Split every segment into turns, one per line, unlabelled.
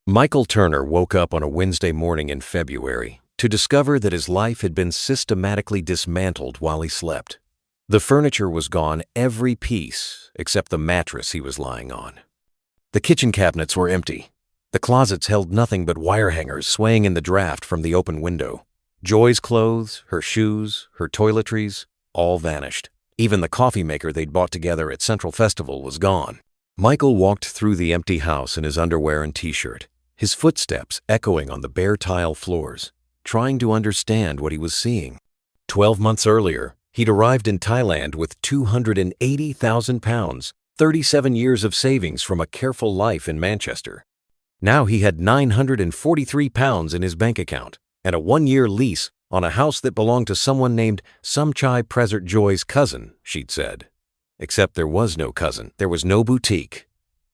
Michael Turner woke up on a Wednesday morning in February to discover that his life had been systematically dismantled while he slept. The furniture was gone, every piece except the mattress he was lying on. The kitchen cabinets were empty. The closets held nothing but wire hangers swaying in the draft from the open window. Joy's clothes, her shoes, her toiletries, all vanished. Even the coffee maker they'd bought together at Central Festival was gone. Michael walked through the empty house in his underwear and t-shirt, his footsteps echoing on the bare tile floors, trying to understand what he was seeing. 12 months earlier, he'd arrived in Thailand with 280,000 pounds, 37 years of savings from a careful life in Manchester. Now he had 943 pounds in his bank account and a 1-year lease on a house that belonged to someone named Somchai Presert Joy's cousin, she'd said. Except there was no cousin. There was no boutique.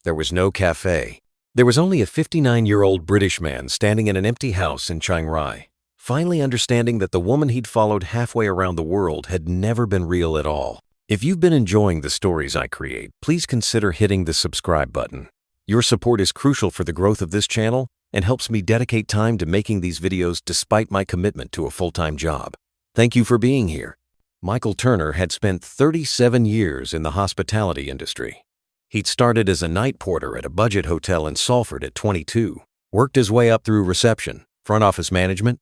There was no cafe. There was only a 59-year-old British man standing in an empty house in Chiang Rai, finally understanding that the woman he'd followed halfway around the world had never been real at all. If you've been enjoying the stories I create, please consider hitting the subscribe button. Your support is crucial for the growth of this channel and helps me dedicate time to making these videos despite my commitment to a full-time job. Thank you for being here. Michael Turner had spent 37 years in the hospitality industry. He'd started as a night porter at a budget hotel in Salford at 22, worked his way up through reception, front office management,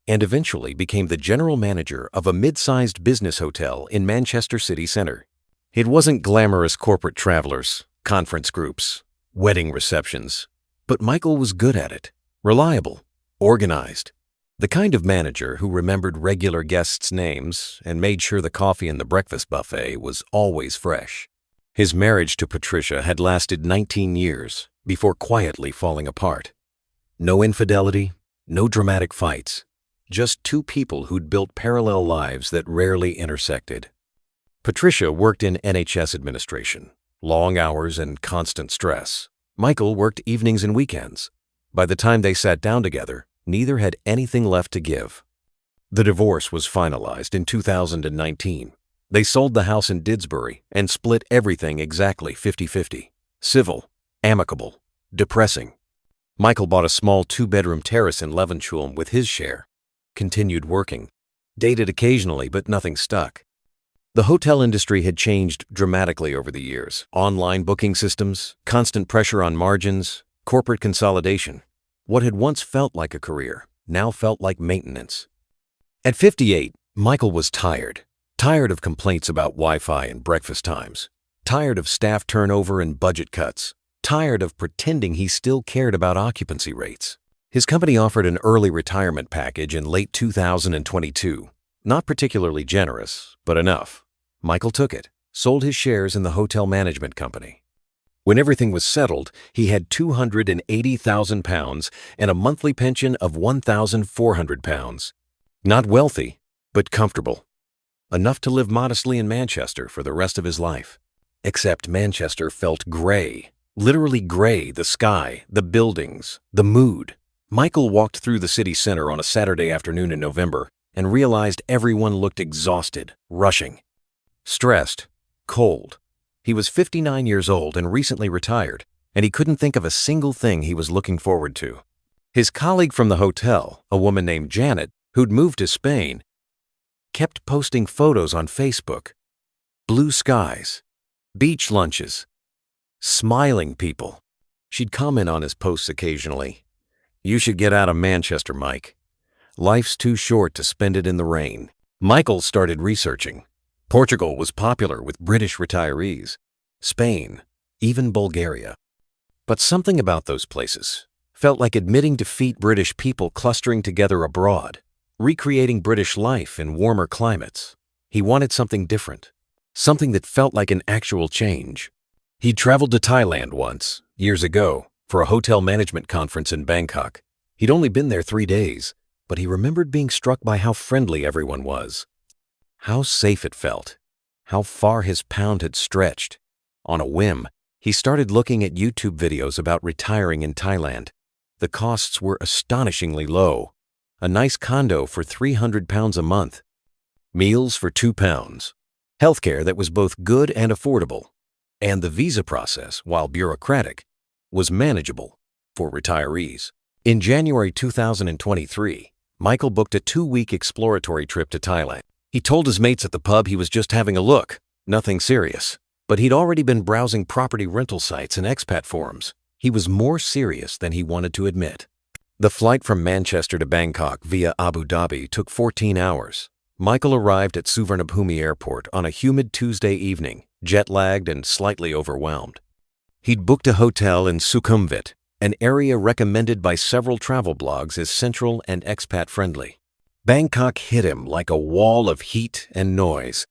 and eventually became the general manager of a mid-sized business hotel in Manchester city centre. It wasn't glamorous corporate travelers, conference groups, wedding receptions, but Michael was good at it, reliable, organized, the kind of manager who remembered regular guests' names and made sure the coffee in the breakfast buffet was always fresh. His marriage to Patricia had lasted 19 years before quietly falling apart. No infidelity, no dramatic fights, just two people who'd built parallel lives that rarely intersected. Patricia worked in NHS administration, long hours and constant stress. Michael worked evenings and weekends. By the time they sat down together, neither had anything left to give. The divorce was finalized in 2019. They sold the house in Didsbury and split everything exactly 50-50. Civil, amicable, depressing. Michael bought a small 2-bedroom terrace in Levenshulme with his share. Continued working. Dated occasionally, but nothing stuck. The hotel industry had changed dramatically over the years. Online booking systems, constant pressure on margins, corporate consolidation. What had once felt like a career now felt like maintenance. At 58, Michael was tired. Tired of complaints about Wi-Fi and breakfast times. Tired of staff turnover and budget cuts. Tired of pretending he still cared about occupancy rates. His company offered an early retirement package in late 2022. Not particularly generous, but enough. Michael took it, sold his shares in the hotel management company. When everything was settled, he had 280,000 pounds and a monthly pension of 1,400 pounds. Not wealthy, but comfortable. Enough to live modestly in Manchester for the rest of his life. Except Manchester felt gray. Literally gray, the sky, the buildings, the mood. Michael walked through the city centre on a Saturday afternoon in November and realized everyone looked exhausted, rushing. Stressed, cold. He was 59 years old and recently retired, and he couldn't think of a single thing he was looking forward to. His colleague from the hotel, a woman named Janet, who'd moved to Spain, kept posting photos on Facebook. Blue skies, beach lunches, smiling people. She'd comment on his posts occasionally. "You should get out of Manchester, Mike. Life's too short to spend it in the rain." Michael started researching. Portugal was popular with British retirees. Spain, even Bulgaria. But something about those places felt like admitting defeat. British people clustering together abroad, recreating British life in warmer climates. He wanted something different, something that felt like an actual change. He'd traveled to Thailand once, years ago, for a hotel management conference in Bangkok. He'd only been there 3 days, but he remembered being struck by how friendly everyone was. How safe it felt. How far his pound had stretched. On a whim, he started looking at YouTube videos about retiring in Thailand. The costs were astonishingly low. A nice condo for £300 a month. Meals for £2. Healthcare that was both good and affordable. And the visa process, while bureaucratic, was manageable. for retirees. In January 2023, Michael booked a 2-week exploratory trip to Thailand. He told his mates at the pub he was just having a look, nothing serious. But he'd already been browsing property rental sites and expat forums. He was more serious than he wanted to admit. The flight from Manchester to Bangkok via Abu Dhabi took 14 hours. Michael arrived at Suvarnabhumi Airport on a humid Tuesday evening, jet-lagged and slightly overwhelmed. He'd booked a hotel in Sukhumvit, an area recommended by several travel blogs as central and expat-friendly. Bangkok hit him like a wall of heat and noise.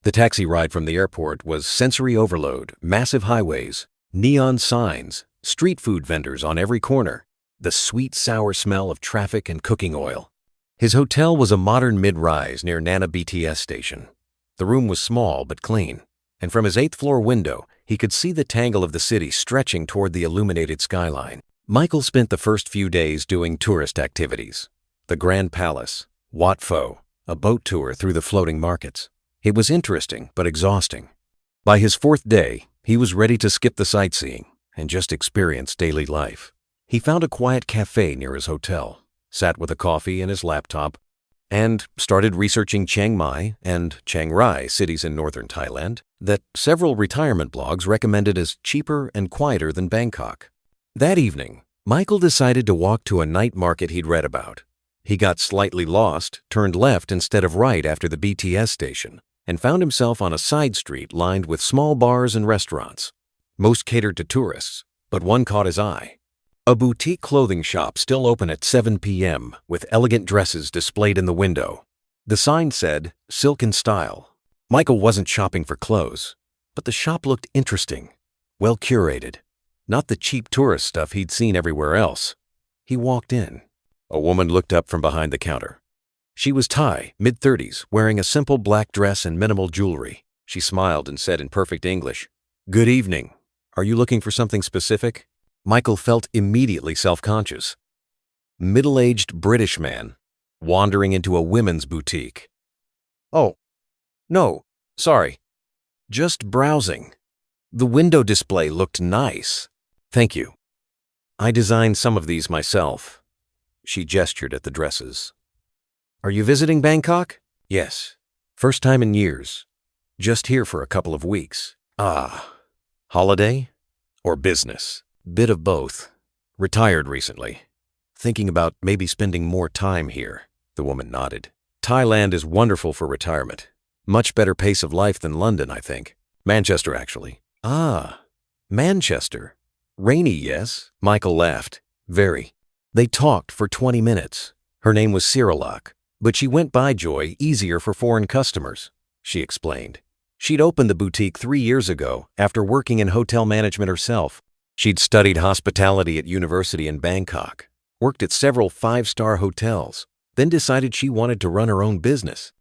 The taxi ride from the airport was sensory overload, massive highways, neon signs, street food vendors on every corner, the sweet, sour smell of traffic and cooking oil. His hotel was a modern mid-rise near Nana BTS station. The room was small but clean, and from his 8th-floor window, he could see the tangle of the city stretching toward the illuminated skyline. Michael spent the first few days doing tourist activities. The Grand Palace, Wat Pho, a boat tour through the floating markets. It was interesting but exhausting. By his 4th day, he was ready to skip the sightseeing and just experience daily life. He found a quiet cafe near his hotel, sat with a coffee and his laptop, and started researching Chiang Mai and Chiang Rai, cities in northern Thailand, that several retirement blogs recommended as cheaper and quieter than Bangkok. That evening, Michael decided to walk to a night market he'd read about. He got slightly lost, turned left instead of right after the BTS station, and found himself on a side street lined with small bars and restaurants. Most catered to tourists, but one caught his eye. A boutique clothing shop still open at 7 p.m. with elegant dresses displayed in the window. The sign said, "Silk in Style." Michael wasn't shopping for clothes, but the shop looked interesting, well curated. Not the cheap tourist stuff he'd seen everywhere else. He walked in. A woman looked up from behind the counter. She was Thai, mid-30s, wearing a simple black dress and minimal jewelry. She smiled and said in perfect English, "Good evening. Are you looking for something specific?" Michael felt immediately self-conscious. Middle-aged British man, wandering into a women's boutique. "Oh, no, sorry. Just browsing. The window display looked nice. Thank you. I designed some of these myself." She gestured at the dresses. "Are you visiting Bangkok?" "Yes. First time in years. Just here for a couple of weeks." "Ah. Holiday or business?" "Bit of both. Retired recently. Thinking about maybe spending more time here." The woman nodded. "Thailand is wonderful for retirement. Much better pace of life than London, I think. Manchester, actually." "Ah, Manchester. Rainy, yes?" Michael laughed. "Very." They talked for 20 minutes. Her name was Cyrilak, but she went by Joy easier for foreign customers, she explained. She'd opened the boutique 3 years ago after working in hotel management herself. She'd studied hospitality at university in Bangkok, worked at several 5-star hotels, then decided she wanted to run her own business.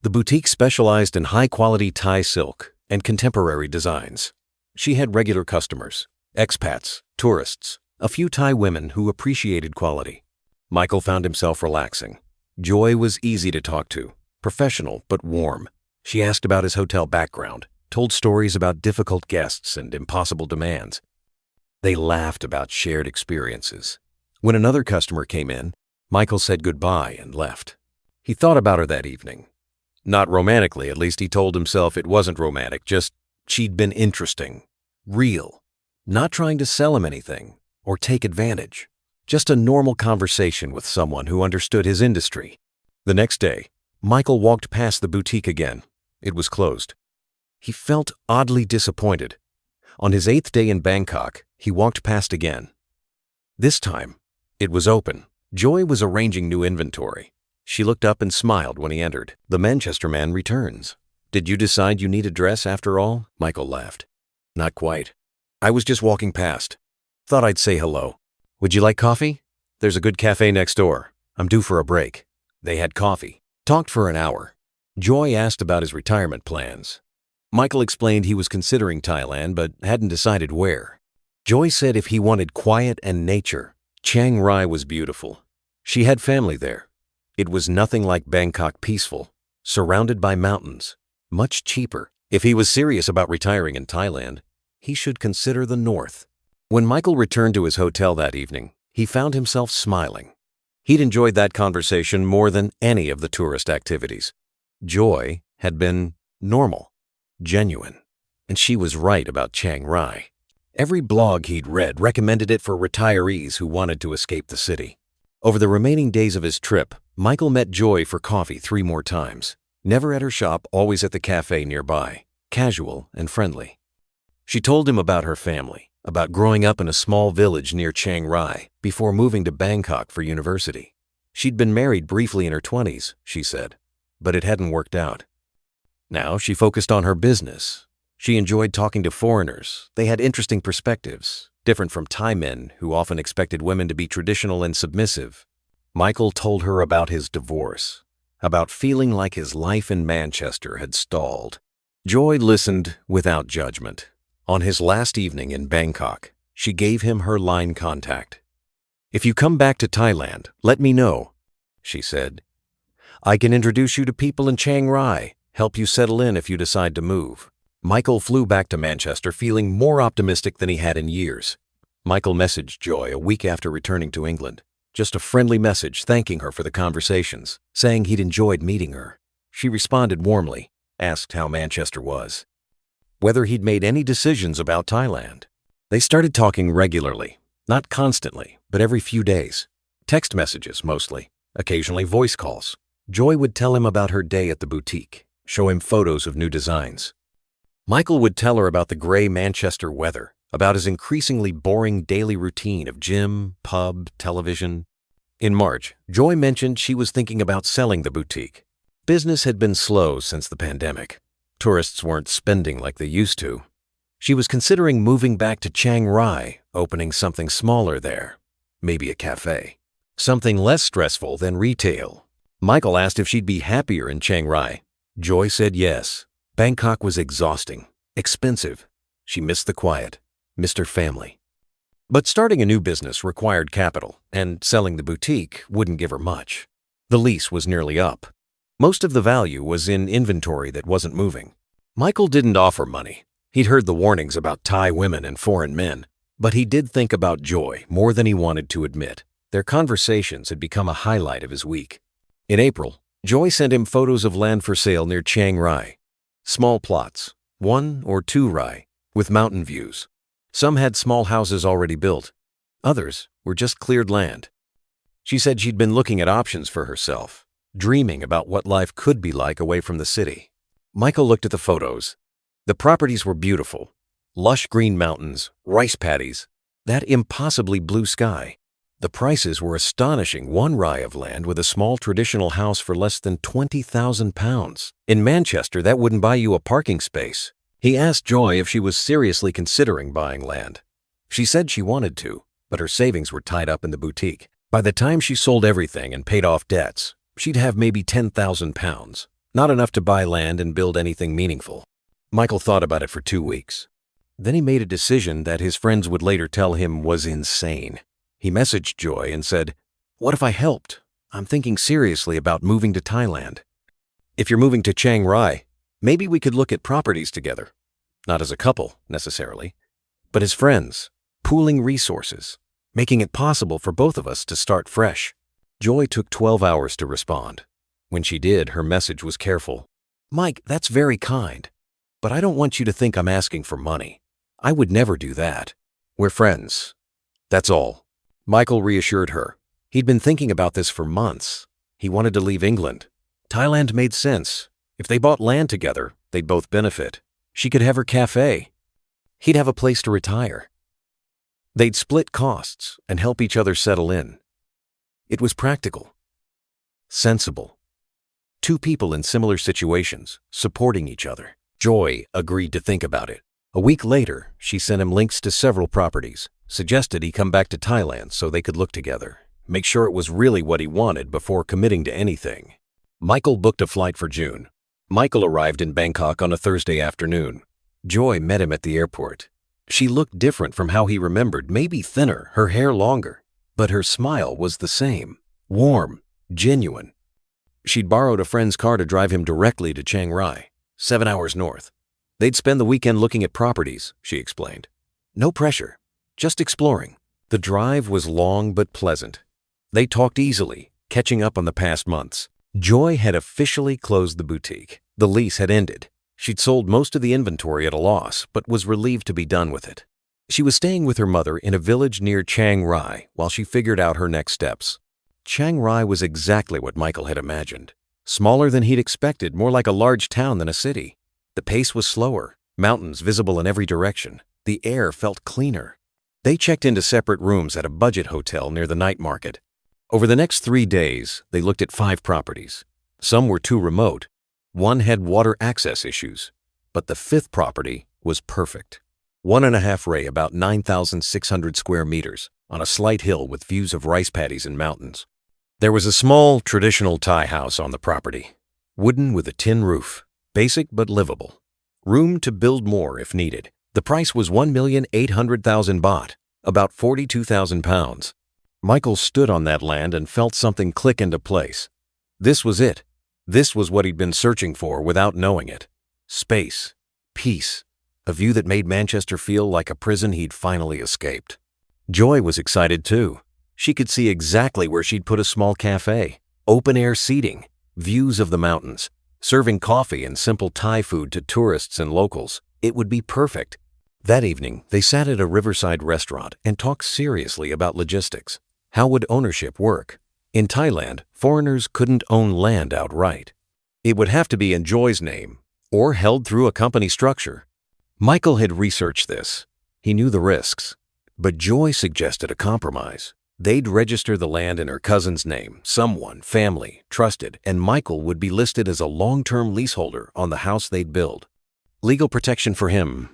The boutique specialized in high-quality Thai silk and contemporary designs. She had regular customers, expats, tourists, a few Thai women who appreciated quality. Michael found himself relaxing. Joy was easy to talk to, professional but warm. She asked about his hotel background, told stories about difficult guests and impossible demands. They laughed about shared experiences. When another customer came in, Michael said goodbye and left. He thought about her that evening. Not romantically, at least he told himself it wasn't romantic, just she'd been interesting, real, not trying to sell him anything or take advantage. Just a normal conversation with someone who understood his industry. The next day, Michael walked past the boutique again. It was closed. He felt oddly disappointed. On his 8th day in Bangkok, he walked past again. This time, it was open. Joy was arranging new inventory. She looked up and smiled when he entered. "The Manchester man returns. Did you decide you need a dress after all?" Michael laughed. "Not quite. I was just walking past. Thought I'd say hello. Would you like coffee? There's a good cafe next door. I'm due for a break." They had coffee. Talked for an hour. Joy asked about his retirement plans. Michael explained he was considering Thailand but hadn't decided where. Joy said if he wanted quiet and nature, Chiang Rai was beautiful. She had family there. It was nothing like Bangkok peaceful, surrounded by mountains, much cheaper. If he was serious about retiring in Thailand, he should consider the north. When Michael returned to his hotel that evening, he found himself smiling. He'd enjoyed that conversation more than any of the tourist activities. Joy had been normal, genuine, and she was right about Chiang Rai. Every blog he'd read recommended it for retirees who wanted to escape the city. Over the remaining days of his trip, Michael met Joy for coffee 3 more times. Never at her shop, always at the cafe nearby, casual and friendly. She told him about her family, about growing up in a small village near Chiang Rai before moving to Bangkok for university. She'd been married briefly in her 20s, she said, but it hadn't worked out. Now she focused on her business. She enjoyed talking to foreigners. They had interesting perspectives, different from Thai men who often expected women to be traditional and submissive. Michael told her about his divorce, about feeling like his life in Manchester had stalled. Joy listened without judgment. On his last evening in Bangkok, she gave him her line contact. "If you come back to Thailand, let me know," she said. "I can introduce you to people in Chiang Rai, help you settle in if you decide to move." Michael flew back to Manchester feeling more optimistic than he had in years. Michael messaged Joy a week after returning to England. Just a friendly message thanking her for the conversations, saying he'd enjoyed meeting her. She responded warmly, asked how Manchester was, whether he'd made any decisions about Thailand. They started talking regularly, not constantly, but every few days. Text messages mostly, occasionally voice calls. Joy would tell him about her day at the boutique, show him photos of new designs. Michael would tell her about the gray Manchester weather, about his increasingly boring daily routine of gym, pub, television. In March, Joy mentioned she was thinking about selling the boutique. Business had been slow since the pandemic. Tourists weren't spending like they used to. She was considering moving back to Chiang Rai, opening something smaller there, maybe a cafe. Something less stressful than retail. Michael asked if she'd be happier in Chiang Rai. Joy said yes. Bangkok was exhausting, expensive. She missed the quiet, missed her family. But starting a new business required capital, and selling the boutique wouldn't give her much. The lease was nearly up. Most of the value was in inventory that wasn't moving. Michael didn't offer money. He'd heard the warnings about Thai women and foreign men, but he did think about Joy more than he wanted to admit. Their conversations had become a highlight of his week. In April, Joy sent him photos of land for sale near Chiang Rai. Small plots, 1 or 2 rai, with mountain views. Some had small houses already built. Others were just cleared land. She said she'd been looking at options for herself, dreaming about what life could be like away from the city. Michael looked at the photos. The properties were beautiful. Lush green mountains, rice paddies, that impossibly blue sky. The prices were astonishing. 1 rai of land with a small traditional house for less than £20,000. In Manchester, that wouldn't buy you a parking space. He asked Joy if she was seriously considering buying land. She said she wanted to, but her savings were tied up in the boutique. By the time she sold everything and paid off debts, she'd have maybe £10,000, not enough to buy land and build anything meaningful. Michael thought about it for 2 weeks. Then he made a decision that his friends would later tell him was insane. He messaged Joy and said, "What if I helped? I'm thinking seriously about moving to Thailand. If you're moving to Chiang Rai, maybe we could look at properties together. Not as a couple, necessarily, but as friends, pooling resources, making it possible for both of us to start fresh." Joy took 12 hours to respond. When she did, her message was careful. "Mike, that's very kind, but I don't want you to think I'm asking for money. I would never do that. We're friends. That's all." Michael reassured her. He'd been thinking about this for months. He wanted to leave England. Thailand made sense. If they bought land together, they'd both benefit. She could have her cafe. He'd have a place to retire. They'd split costs and help each other settle in. It was practical, sensible. 2 people in similar situations, supporting each other. Joy agreed to think about it. A week later, she sent him links to several properties, suggested he come back to Thailand so they could look together, make sure it was really what he wanted before committing to anything. Michael booked a flight for June. Michael arrived in Bangkok on a Thursday afternoon. Joy met him at the airport. She looked different from how he remembered, maybe thinner, her hair longer, but her smile was the same, warm, genuine. She'd borrowed a friend's car to drive him directly to Chiang Rai, 7 hours north. They'd spend the weekend looking at properties, she explained. No pressure, just exploring. The drive was long but pleasant. They talked easily, catching up on the past months. Joy had officially closed the boutique. The lease had ended. She'd sold most of the inventory at a loss, but was relieved to be done with it. She was staying with her mother in a village near Chiang Rai while she figured out her next steps. Chiang Rai was exactly what Michael had imagined. Smaller than he'd expected, more like a large town than a city. The pace was slower, mountains visible in every direction. The air felt cleaner. They checked into separate rooms at a budget hotel near the night market. Over the next 3 days, they looked at 5 properties. Some were too remote. One had water access issues. But the 5th property was perfect. 1.5 ray, about 9,600 square meters, on a slight hill with views of rice paddies and mountains. There was a small, traditional Thai house on the property. Wooden with a tin roof. Basic but livable. Room to build more if needed. The price was 1,800,000 baht, about 42,000 pounds. Michael stood on that land and felt something click into place. This was it. This was what he'd been searching for without knowing it. Space. Peace. A view that made Manchester feel like a prison he'd finally escaped. Joy was excited too. She could see exactly where she'd put a small cafe, open-air seating, views of the mountains, serving coffee and simple Thai food to tourists and locals. It would be perfect. That evening, they sat at a riverside restaurant and talked seriously about logistics. How would ownership work? In Thailand, foreigners couldn't own land outright. It would have to be in Joy's name, or held through a company structure. Michael had researched this. He knew the risks. But Joy suggested a compromise. They'd register the land in her cousin's name, someone, family, trusted, and Michael would be listed as a long-term leaseholder on the house they'd build. Legal protection for him.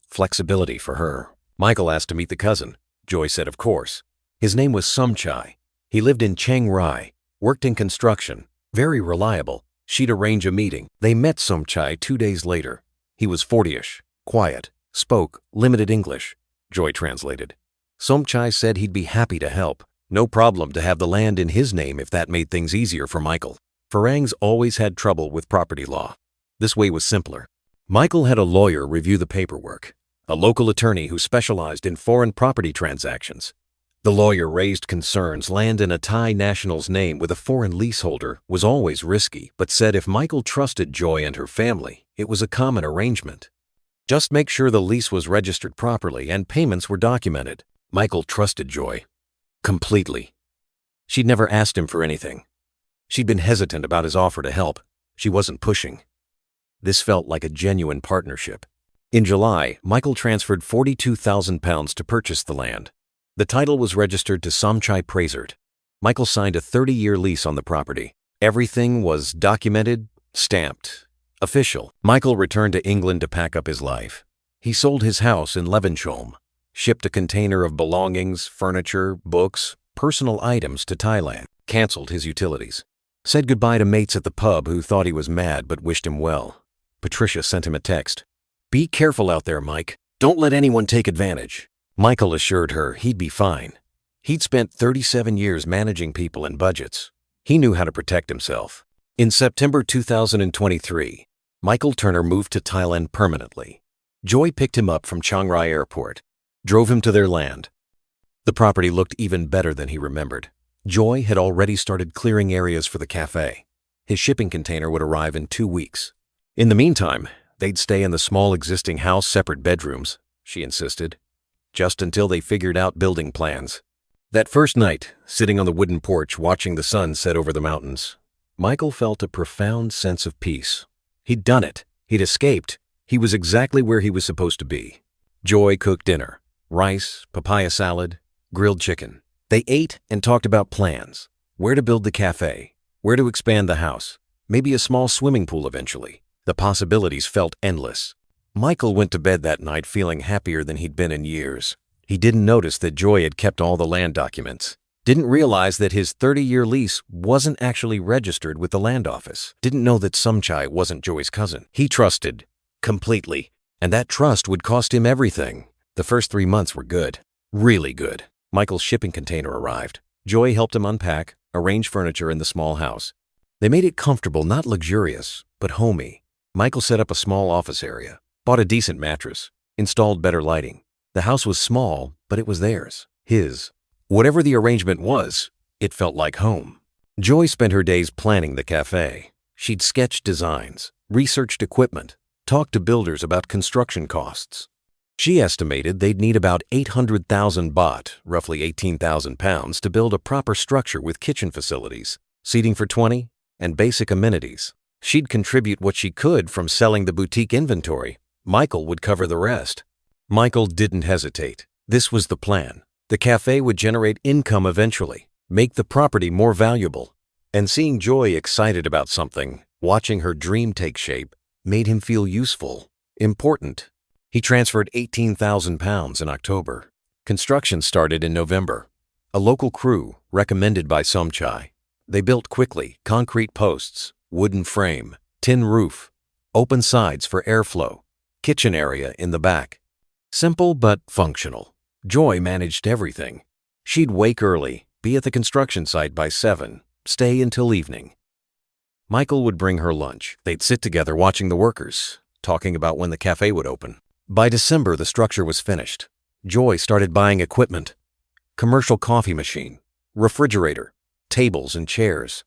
Flexibility for her. Michael asked to meet the cousin. Joy said of course. His name was Somchai. He lived in Chiang Rai, worked in construction, very reliable. She'd arrange a meeting. They met Somchai 2 days later. He was 40-ish, quiet, spoke limited English. Joy translated. Somchai said he'd be happy to help. No problem to have the land in his name if that made things easier for Michael. Farangs always had trouble with property law. This way was simpler. Michael had a lawyer review the paperwork, a local attorney who specialized in foreign property transactions. The lawyer raised concerns land in a Thai national's name with a foreign leaseholder was always risky, but said if Michael trusted Joy and her family, it was a common arrangement. Just make sure the lease was registered properly and payments were documented. Michael trusted Joy. Completely. She'd never asked him for anything. She'd been hesitant about his offer to help. She wasn't pushing. This felt like a genuine partnership. In July, Michael transferred 42,000 pounds to purchase the land. The title was registered to Somchai Prasert. Michael signed a 30-year lease on the property. Everything was documented, stamped, official. Michael returned to England to pack up his life. He sold his house in Levenshulme, shipped a container of belongings, furniture, books, personal items to Thailand, canceled his utilities, said goodbye to mates at the pub who thought he was mad but wished him well. Patricia sent him a text. "Be careful out there, Mike. Don't let anyone take advantage." Michael assured her he'd be fine. He'd spent 37 years managing people and budgets. He knew how to protect himself. In September 2023, Michael Turner moved to Thailand permanently. Joy picked him up from Chiang Rai Airport, drove him to their land. The property looked even better than he remembered. Joy had already started clearing areas for the cafe. His shipping container would arrive in 2 weeks. In the meantime, they'd stay in the small existing house, separate bedrooms, she insisted, just until they figured out building plans. That first night, sitting on the wooden porch watching the sun set over the mountains, Michael felt a profound sense of peace. He'd done it. He'd escaped. He was exactly where he was supposed to be. Joy cooked dinner. Rice, papaya salad, grilled chicken. They ate and talked about plans. Where to build the cafe. Where to expand the house. Maybe a small swimming pool eventually. The possibilities felt endless. Michael went to bed that night feeling happier than he'd been in years. He didn't notice that Joy had kept all the land documents. Didn't realize that his 30-year lease wasn't actually registered with the land office. Didn't know that Somchai wasn't Joy's cousin. He trusted. Completely. And that trust would cost him everything. The first 3 months were good. Really good. Michael's shipping container arrived. Joy helped him unpack, arrange furniture in the small house. They made it comfortable, not luxurious, but homey. Michael set up a small office area, bought a decent mattress, installed better lighting. The house was small, but it was theirs, his. Whatever the arrangement was, it felt like home. Joy spent her days planning the cafe. She'd sketched designs, researched equipment, talked to builders about construction costs. She estimated they'd need about 800,000 baht, roughly 18,000 pounds, to build a proper structure with kitchen facilities, seating for 20, and basic amenities. She'd contribute what she could from selling the boutique inventory. Michael would cover the rest. Michael didn't hesitate. This was the plan. The cafe would generate income eventually, make the property more valuable. And seeing Joy excited about something, watching her dream take shape, made him feel useful, important. He transferred 18,000 pounds in October. Construction started in November. A local crew, recommended by Somchai. They built quickly: concrete posts, wooden frame, tin roof, open sides for airflow, kitchen area in the back. Simple but functional. Joy managed everything. She'd wake early, be at the construction site by 7, stay until evening. Michael would bring her lunch. They'd sit together watching the workers, talking about when the cafe would open. By December, the structure was finished. Joy started buying equipment: commercial coffee machine, refrigerator, tables and chairs.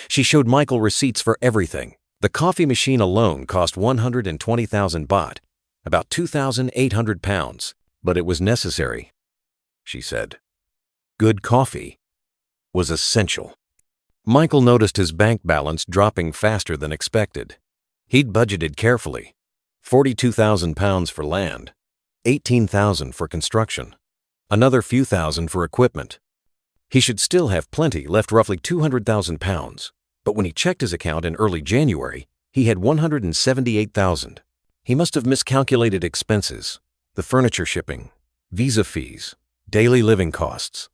She showed Michael receipts for everything. The coffee machine alone cost 120,000 baht, about 2,800 pounds, but it was necessary, she said. Good coffee was essential. Michael noticed his bank balance dropping faster than expected. He'd budgeted carefully: 42,000 pounds for land, 18,000 for construction, another few thousand for equipment. He should still have plenty left, roughly 200,000 pounds. But when he checked his account in early January, he had 178,000. He must have miscalculated expenses: the furniture shipping, visa fees, daily living costs.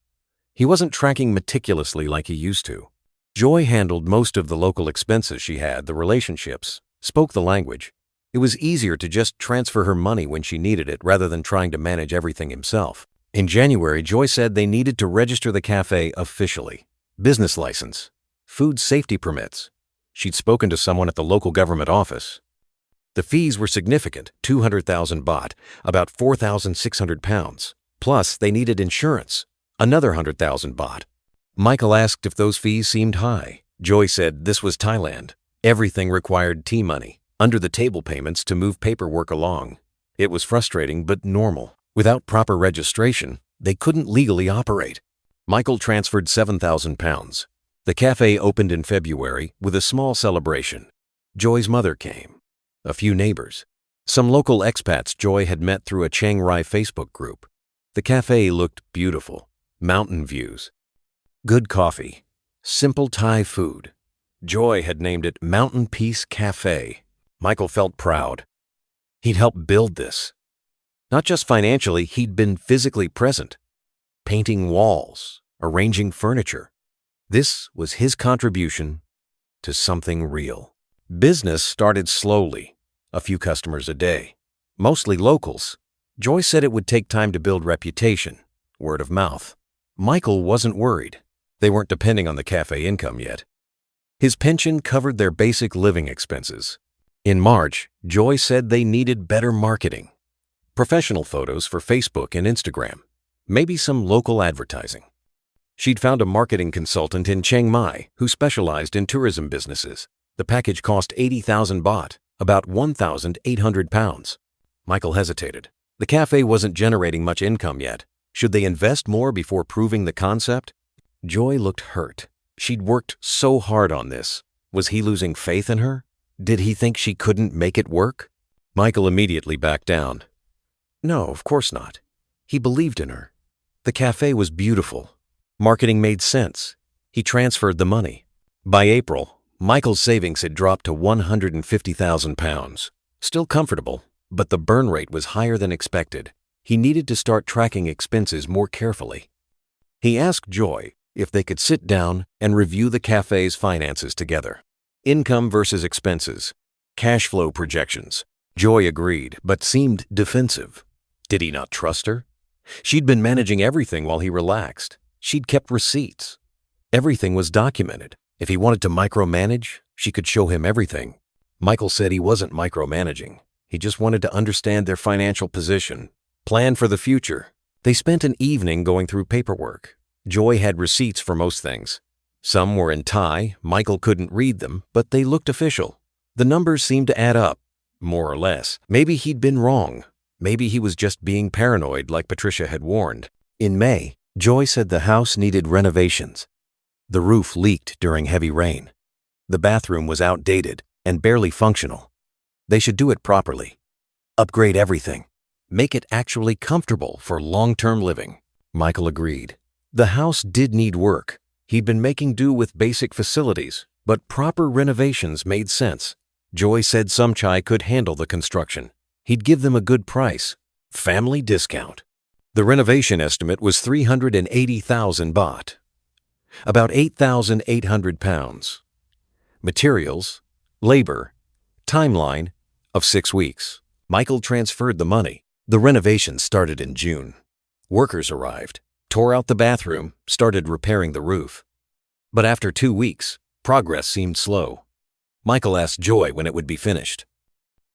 He wasn't tracking meticulously like he used to. Joy handled most of the local expenses. She had the relationships, spoke the language. It was easier to just transfer her money when she needed it rather than trying to manage everything himself. In January, Joy said they needed to register the cafe officially: business license, food safety permits. She'd spoken to someone at the local government office. The fees were significant: 200,000 baht, about 4,600 pounds. Plus, they needed insurance, another 100,000 baht. Michael asked if those fees seemed high. Joy said this was Thailand. Everything required T-money, under-the-table payments to move paperwork along. It was frustrating but normal. Without proper registration, they couldn't legally operate. Michael transferred 7,000 pounds. The cafe opened in February with a small celebration. Joy's mother came, a few neighbors, some local expats Joy had met through a Chiang Rai Facebook group. The cafe looked beautiful: mountain views, good coffee, simple Thai food. Joy had named it Mountain Peace Cafe. Michael felt proud. He'd helped build this. Not just financially, he'd been physically present, painting walls, arranging furniture. This was his contribution to something real. Business started slowly, a few customers a day, mostly locals. Joy said it would take time to build reputation, word of mouth. Michael wasn't worried. They weren't depending on the cafe income yet. His pension covered their basic living expenses. In March, Joy said they needed better marketing: professional photos for Facebook and Instagram, maybe some local advertising. She'd found a marketing consultant in Chiang Mai who specialized in tourism businesses. The package cost 80,000 baht, about 1,800 pounds. Michael hesitated. The cafe wasn't generating much income yet. Should they invest more before proving the concept? Joy looked hurt. She'd worked so hard on this. Was he losing faith in her? Did he think she couldn't make it work? Michael immediately backed down. No, of course not. He believed in her. The cafe was beautiful. Marketing made sense. He transferred the money. By April, Michael's savings had dropped to 150,000 pounds. Still comfortable, but the burn rate was higher than expected. He needed to start tracking expenses more carefully. He asked Joy if they could sit down and review the cafe's finances together. Income versus expenses, cash flow projections. Joy agreed, but seemed defensive. Did he not trust her? She'd been managing everything while he relaxed. She'd kept receipts. Everything was documented. If he wanted to micromanage, she could show him everything. Michael said he wasn't micromanaging. He just wanted to understand their financial position, Plan for the future. They spent an evening going through paperwork. Joy had receipts for most things. Some were in Thai, Michael couldn't read them, but they looked official. The numbers seemed to add up, more or less. Maybe he'd been wrong. Maybe he was just being paranoid like Patricia had warned. In May, Joy said the house needed renovations. The roof leaked during heavy rain. The bathroom was outdated and barely functional. They should do it properly. Upgrade everything. Make it actually comfortable for long-term living. Michael agreed. The house did need work. He'd been making do with basic facilities, but proper renovations made sense. Joy said Somchai could handle the construction. He'd give them a good price. Family discount. The renovation estimate was 380,000 baht. About 8,800 pounds. Materials, labor, timeline of 6 weeks. Michael transferred the money. The renovation started in June. Workers arrived, tore out the bathroom, started repairing the roof. But after 2 weeks, progress seemed slow. Michael asked Joy when it would be finished.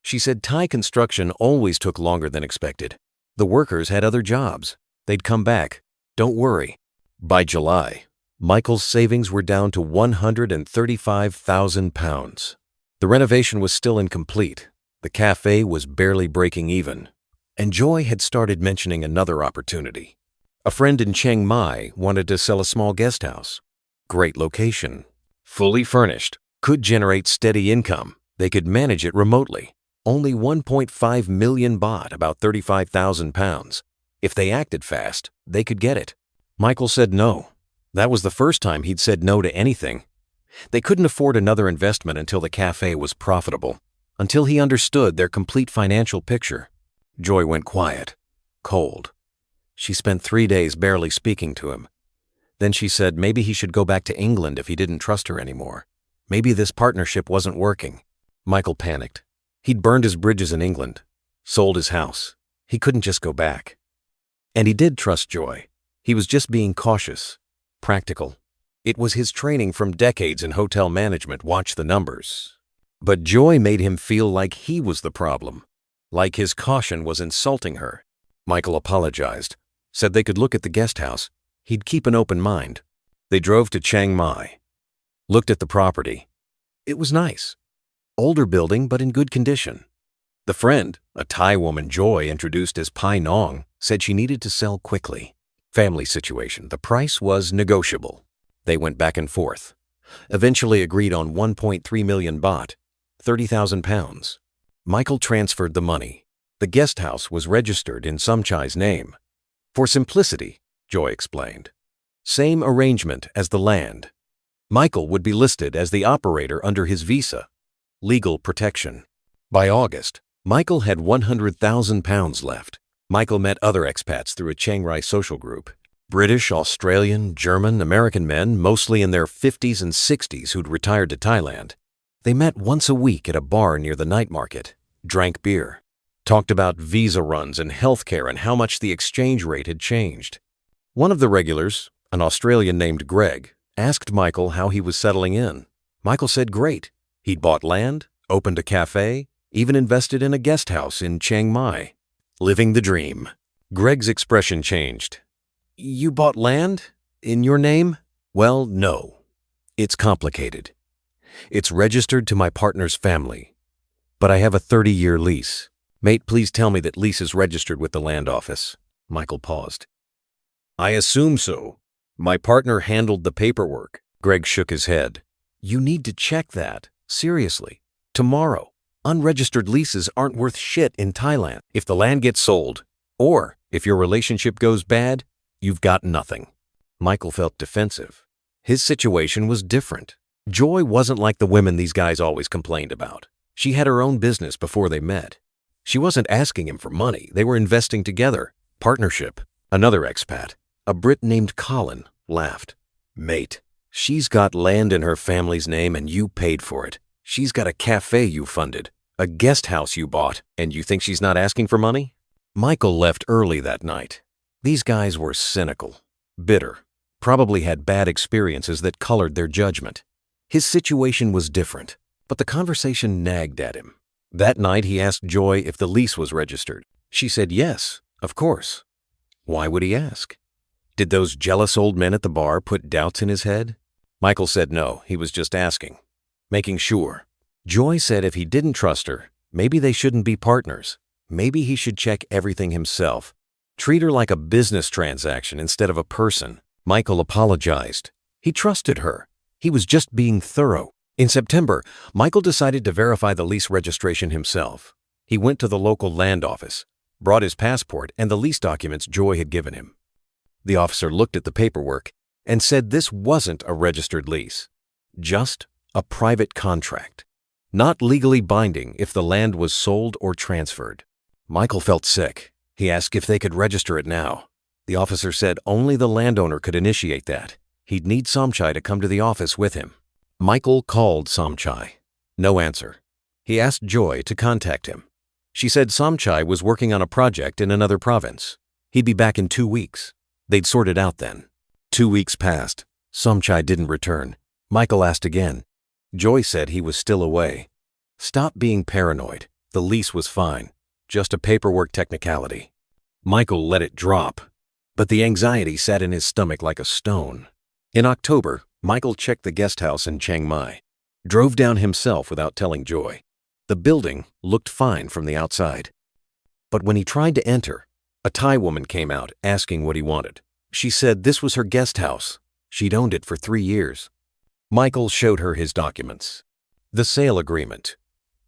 She said Thai construction always took longer than expected. The workers had other jobs. They'd come back. Don't worry. By July, Michael's savings were down to 135,000 pounds. The renovation was still incomplete. The cafe was barely breaking even. And Joy had started mentioning another opportunity. A friend in Chiang Mai wanted to sell a small guest house. Great location. Fully furnished. Could generate steady income. They could manage it remotely. Only 1.5 million baht, about 35,000 pounds. If they acted fast, they could get it. Michael said no. That was the first time he'd said no to anything. They couldn't afford another investment until the cafe was profitable, until he understood their complete financial picture. Joy went quiet, cold. She spent 3 days barely speaking to him. Then she said maybe he should go back to England if he didn't trust her anymore. Maybe this partnership wasn't working. Michael panicked. He'd burned his bridges in England, sold his house. He couldn't just go back. And he did trust Joy. He was just being cautious, practical. It was his training from decades in hotel management, watch the numbers. But Joy made him feel like he was the problem, like his caution was insulting her. Michael apologized, said they could look at the guest house. He'd keep an open mind. They drove to Chiang Mai, looked at the property. It was nice. Older building, but in good condition. The friend, a Thai woman Joy introduced as Pai Nong, said she needed to sell quickly. Family situation. The price was negotiable. They went back and forth. Eventually agreed on 1.3 million baht, 30,000 pounds. Michael transferred the money. The guest house was registered in Somchai's name. For simplicity, Joy explained. Same arrangement as the land. Michael would be listed as the operator under his visa. Legal protection. By August, Michael had 100,000 pounds left. Michael met other expats through a Chiang Rai social group. British, Australian, German, American men, mostly in their 50s and 60s who'd retired to Thailand. They met once a week at a bar near the night market, drank beer, talked about visa runs and healthcare and how much the exchange rate had changed. One of the regulars, an Australian named Greg, asked Michael how he was settling in. Michael said great. He'd bought land, opened a cafe, even invested in a guest house in Chiang Mai. Living the dream. Greg's expression changed. You bought land? In your name? Well, no. It's complicated. It's registered to my partner's family. But I have a 30-year lease. Mate, please tell me that lease is registered with the land office. Michael paused. I assume so. My partner handled the paperwork. Greg shook his head. You need to check that. Seriously. Tomorrow. Unregistered leases aren't worth shit in Thailand. If the land gets sold, or if your relationship goes bad, you've got nothing. Michael felt defensive. His situation was different. Joy wasn't like the women these guys always complained about. She had her own business before they met. She wasn't asking him for money. They were investing together. Partnership. Another expat, a Brit named Colin, laughed. Mate, she's got land in her family's name and you paid for it. She's got a cafe you funded, a guest house you bought, and you think she's not asking for money? Michael left early that night. These guys were cynical, bitter, probably had bad experiences that colored their judgment. His situation was different, but the conversation nagged at him. That night he asked Joy if the lease was registered. She said yes, Of course. Why would he ask? Did those jealous old men at the bar put doubts in his head? Michael said no, he was just asking, making sure. Joy said if he didn't trust her, maybe they shouldn't be partners. Maybe he should check everything himself. Treat her like a business transaction instead of a person. Michael apologized. He trusted her. He was just being thorough. In September, Michael decided to verify the lease registration himself. He went to the local land office, brought his passport and the lease documents Joy had given him. The officer looked at the paperwork and said this wasn't a registered lease, just a private contract, not legally binding if the land was sold or transferred. Michael felt sick. He asked if they could register it now. The officer said only the landowner could initiate that. He'd need Somchai to come to the office with him. Michael called Somchai. No answer. He asked Joy to contact him. She said Somchai was working on a project in another province. He'd be back in 2 weeks. They'd sort it out then. 2 weeks passed. Somchai didn't return. Michael asked again. Joy said he was still away. Stop being paranoid. The lease was fine. Just a paperwork technicality. Michael let it drop, but the anxiety sat in his stomach like a stone. In October, Michael checked the guest house in Chiang Mai. Drove down himself without telling Joy. The building looked fine from the outside. But when he tried to enter, a Thai woman came out asking what he wanted. She said this was her guest house. She'd owned it for 3 years. Michael showed her his documents. The sale agreement.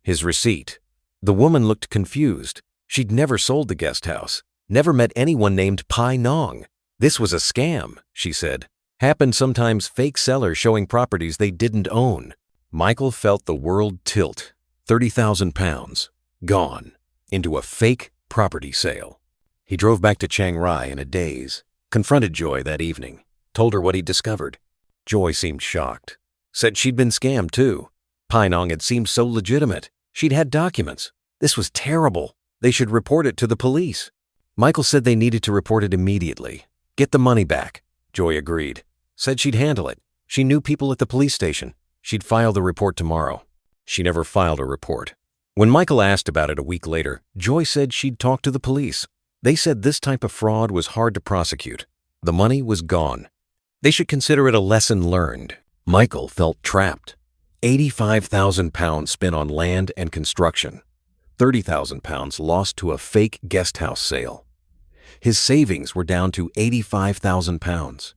His receipt. The woman looked confused. She'd never sold the guest house. Never met anyone named Pai Nong. This was a scam, she said. Happened sometimes fake sellers showing properties they didn't own. Michael felt the world tilt. 30,000 pounds. Gone. Into a fake property sale. He drove back to Chiang Rai in a daze. Confronted Joy that evening. Told her what he'd discovered. Joy seemed shocked. Said she'd been scammed too. Pai Nong had seemed so legitimate. She'd had documents. This was terrible. They should report it to the police. Michael said they needed to report it immediately. Get the money back. Joy agreed. Said she'd handle it. She knew people at the police station. She'd file the report tomorrow. She never filed a report. When Michael asked about it a week later, Joy said she'd talked to the police. They said this type of fraud was hard to prosecute. The money was gone. They should consider it a lesson learned. Michael felt trapped. 85,000 pounds spent on land and construction. 30,000 pounds lost to a fake guest house sale. His savings were down to 85,000 pounds.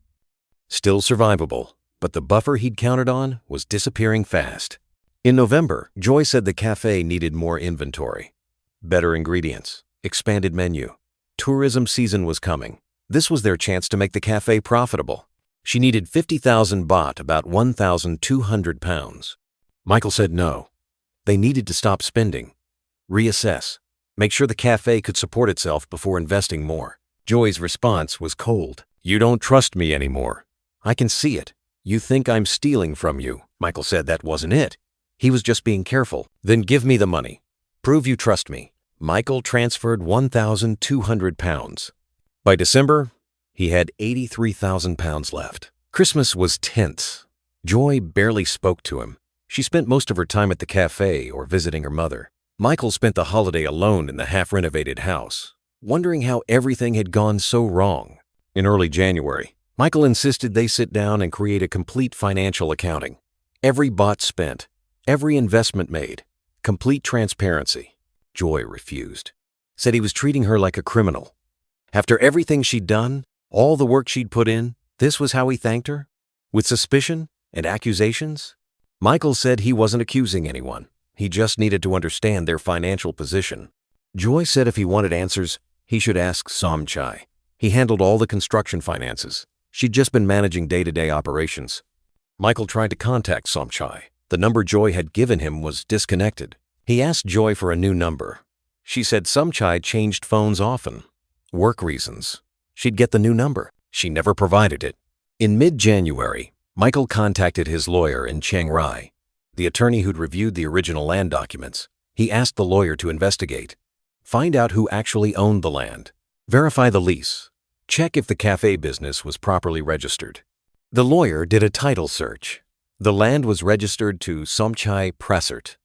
Still survivable, but the buffer he'd counted on was disappearing fast. In November, Joy said the cafe needed more inventory. Better ingredients, expanded menu. Tourism season was coming. This was their chance to make the cafe profitable. She needed 50,000 baht, about 1,200 pounds. Michael said no. They needed to stop spending. Reassess. Make sure the cafe could support itself before investing more. Joy's response was cold. You don't trust me anymore. I can see it. You think I'm stealing from you. Michael said that wasn't it. He was just being careful. Then give me the money. Prove you trust me. Michael transferred 1,200 pounds. By December, he had 83,000 pounds left. Christmas was tense. Joy barely spoke to him. She spent most of her time at the cafe or visiting her mother. Michael spent the holiday alone in the half-renovated house, wondering how everything had gone so wrong. In early January, Michael insisted they sit down and create a complete financial accounting. Every baht spent, every investment made, complete transparency. Joy refused. Said he was treating her like a criminal. After everything she'd done, all the work she'd put in, this was how he thanked her? With suspicion and accusations? Michael said he wasn't accusing anyone. He just needed to understand their financial position. Joy said if he wanted answers, he should ask Somchai. He handled all the construction finances. She'd just been managing day-to-day operations. Michael tried to contact Somchai. The number Joy had given him was disconnected. He asked Joy for a new number. She said Somchai changed phones often. Work reasons. She'd get the new number. She never provided it. In mid-January, Michael contacted his lawyer in Chiang Rai, the attorney who'd reviewed the original land documents. He asked the lawyer to investigate. Find out who actually owned the land. Verify the lease. Check if the cafe business was properly registered. The lawyer did a title search. The land was registered to Somchai Prasert,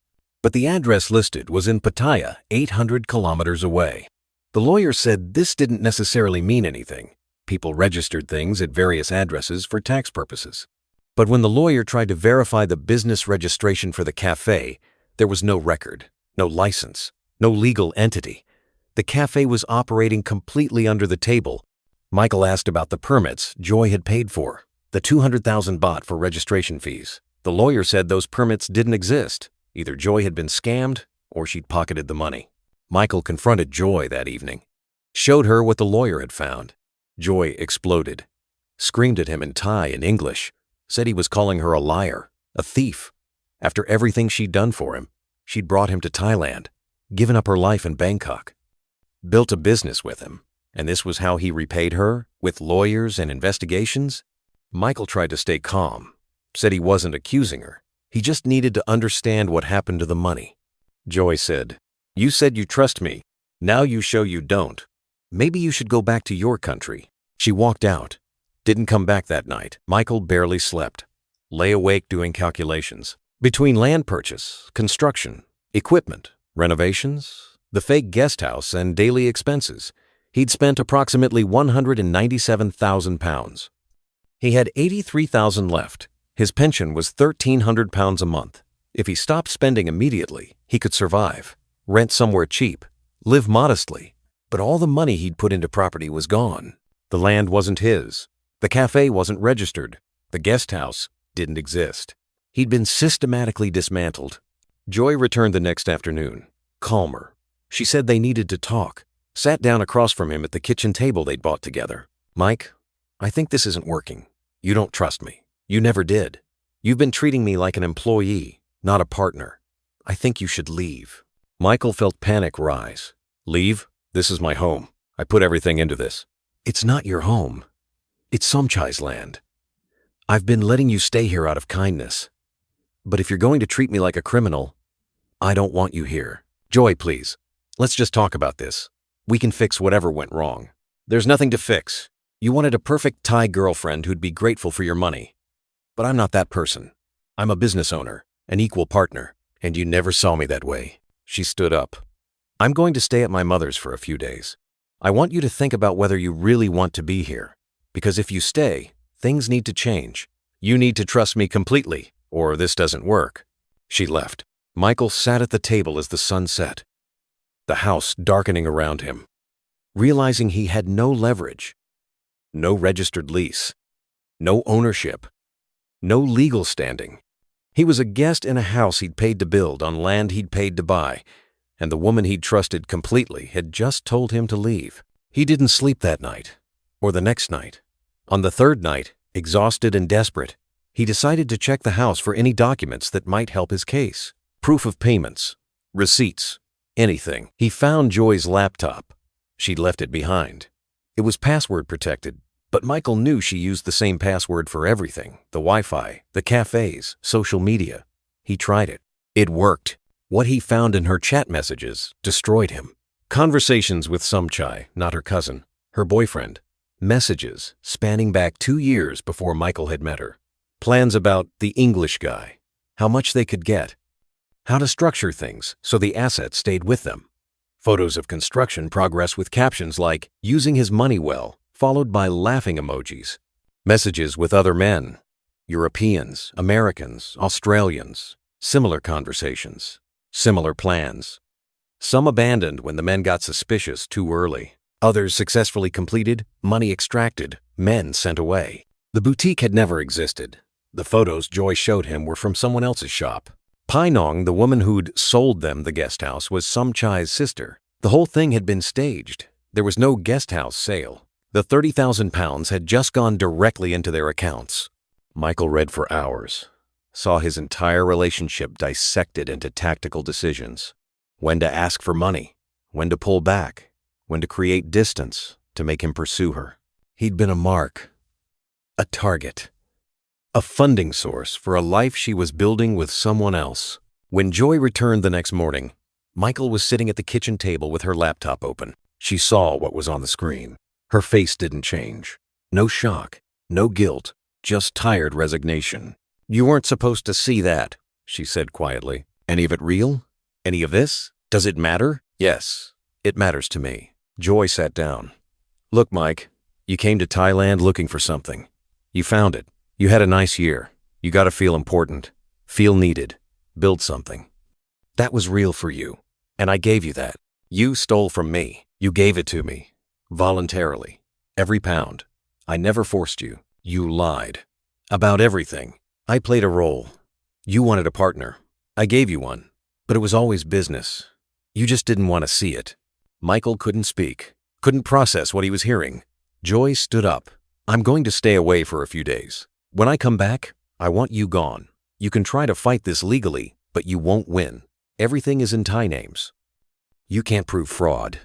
but the address listed was in Pattaya, 800 kilometers away. The lawyer said this didn't necessarily mean anything. People registered things at various addresses for tax purposes. But when the lawyer tried to verify the business registration for the cafe, there was no record, no license, no legal entity. The cafe was operating completely under the table. Michael asked about the permits Joy had paid for, the 200,000 baht for registration fees. The lawyer said those permits didn't exist. Either Joy had been scammed or she'd pocketed the money. Michael confronted Joy that evening, showed her what the lawyer had found. Joy exploded, screamed at him in Thai and English, said he was calling her a liar, a thief. After everything she'd done for him, she'd brought him to Thailand, given up her life in Bangkok, built a business with him, and this was how he repaid her, with lawyers and investigations? Michael tried to stay calm, said he wasn't accusing her. He just needed to understand what happened to the money. Joy said, "You said you trust me. Now you show you don't. Maybe you should go back to your country." She walked out, didn't come back that night. Michael barely slept, lay awake doing calculations. Between land purchase, construction, equipment, renovations, the fake guest house, and daily expenses, he'd spent approximately 197,000 pounds. He had 83,000 left. His pension was 1,300 pounds a month. If he stopped spending immediately, he could survive, rent somewhere cheap, live modestly. But all the money he'd put into property was gone. The land wasn't his. The cafe wasn't registered. The guest house didn't exist. He'd been systematically dismantled. Joy returned the next afternoon, calmer. She said they needed to talk, sat down across from him at the kitchen table they'd bought together. "Mike, I think this isn't working. You don't trust me. You never did. You've been treating me like an employee, not a partner. I think you should leave." Michael felt panic rise. "Leave? This is my home. I put everything into this." "It's not your home. It's Somchai's land. I've been letting you stay here out of kindness. But if you're going to treat me like a criminal, I don't want you here." "Joy, please. Let's just talk about this. We can fix whatever went wrong." "There's nothing to fix. You wanted a perfect Thai girlfriend who'd be grateful for your money. But I'm not that person. I'm a business owner, an equal partner, and you never saw me that way." She stood up. "I'm going to stay at my mother's for a few days. I want you to think about whether you really want to be here. Because if you stay, things need to change. You need to trust me completely, or this doesn't work." She left. Michael sat at the table as the sun set, the house darkening around him, realizing he had no leverage, no registered lease, no ownership, no legal standing. He was a guest in a house he'd paid to build on land he'd paid to buy, and the woman he'd trusted completely had just told him to leave. He didn't sleep that night, or the next night. On the third night, exhausted and desperate, he decided to check the house for any documents that might help his case. Proof of payments, receipts, anything. He found Joy's laptop. She'd left it behind. It was password protected, but Michael knew she used the same password for everything: the Wi-Fi, the cafes, social media. He tried it. It worked. What he found in her chat messages destroyed him. Conversations with Somchai, not her cousin, her boyfriend. Messages spanning back 2 years before Michael had met her. Plans about the English guy, how much they could get, how to structure things so the assets stayed with them. Photos of construction progress with captions like, "using his money well," followed by laughing emojis. Messages with other men, Europeans, Americans, Australians. Similar conversations, similar plans. Some abandoned when the men got suspicious too early. Others successfully completed, money extracted, men sent away. The boutique had never existed. The photos Joy showed him were from someone else's shop. Painong, the woman who'd sold them the guest house, was Somchai's sister. The whole thing had been staged. There was no guest house sale. The 30,000 pounds had just gone directly into their accounts. Michael read for hours, saw his entire relationship dissected into tactical decisions. When to ask for money, when to pull back, when to create distance to make him pursue her. He'd been a mark, a target, a funding source for a life she was building with someone else. When Joy returned the next morning, Michael was sitting at the kitchen table with her laptop open. She saw what was on the screen. Her face didn't change. No shock, no guilt, just tired resignation. "You weren't supposed to see that," she said quietly. "Any of it real? Any of this? Does it matter?" "Yes, it matters to me." Joy sat down. Look, Mike, you came to Thailand looking for something. You found it. You had a nice year. You gotta feel important, feel needed, build something. That was real for you, and I gave you that. You stole from me. You gave it to me. Voluntarily. Every pound. I never forced you. You lied. About everything. I played a role. You wanted a partner. I gave you one. But it was always business. You just didn't want to see it. Michael couldn't speak, couldn't process what he was hearing. Joy stood up. I'm going to stay away for a few days. When I come back, I want you gone. You can try to fight this legally, but you won't win. Everything is in Thai names. You can't prove fraud.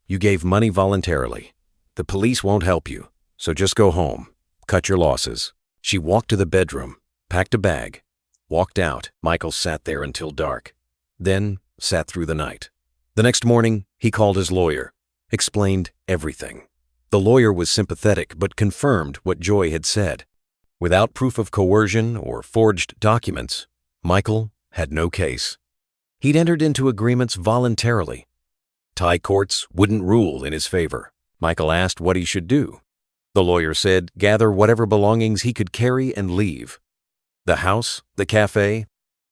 You gave money voluntarily. The police won't help you, so just go home. Cut your losses. She walked to the bedroom, packed a bag, walked out. Michael sat there until dark, then sat through the night. The next morning, he called his lawyer, explained everything. The lawyer was sympathetic but confirmed what Joy had said. Without proof of coercion or forged documents, Michael had no case. He'd entered into agreements voluntarily. Thai courts wouldn't rule in his favor. Michael asked what he should do. The lawyer said gather whatever belongings he could carry and leave. The house, the cafe,